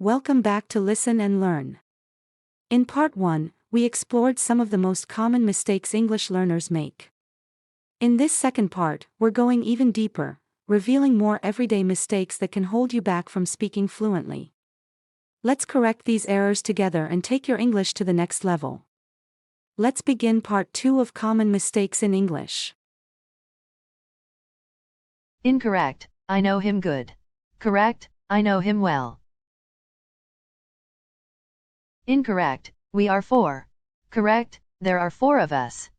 Welcome back to Listen and Learn. In Part 1, we explored some of the most common mistakes English learners make. In this second part, we're going even deeper, revealing more everyday mistakes that can hold you back from speaking fluently. Let's correct these errors together and take your English to the next level. Let's begin Part 2 of Common Mistakes in English. Incorrect, I know him good. Correct, I know him well. Incorrect, we are four. Correct, there are four of us.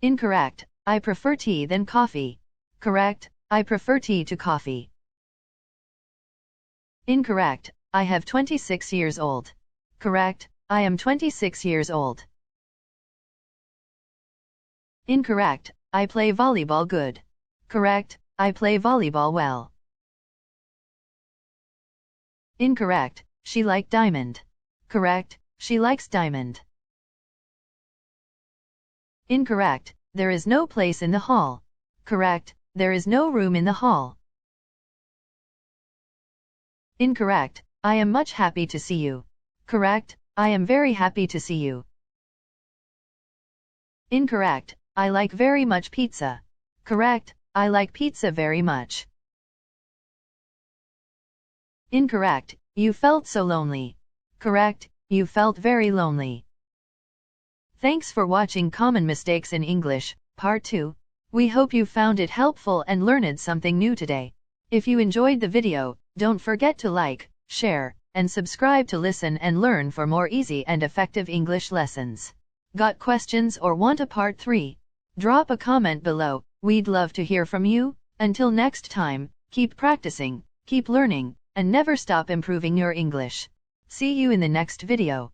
Incorrect, I prefer tea than coffee. Correct, I prefer tea to coffee. Incorrect, I have 26 years old. Correct, I am 26 years old. Incorrect, I play volleyball good. Correct, I play volleyball well. Incorrect, she liked diamond. Correct, she likes diamond. Incorrect, there is no place in the hall. Correct, there is no room in the hall. Incorrect, I am much happy to see you. Correct, I am very happy to see you. Incorrect, I like very much pizza. Correct, I like pizza very much. Incorrect, you felt so lonely. Correct, you felt very lonely. Thanks for watching Common Mistakes in English, Part 2. We hope you found it helpful and learned something new today. If you enjoyed the video, don't forget to like, share, and subscribe to Listen and Learn for more easy and effective English lessons. Got questions or want a Part 3? Drop a comment below, we'd love to hear from you. Until next time, keep practicing, keep learning, and never stop improving your English. See you in the next video.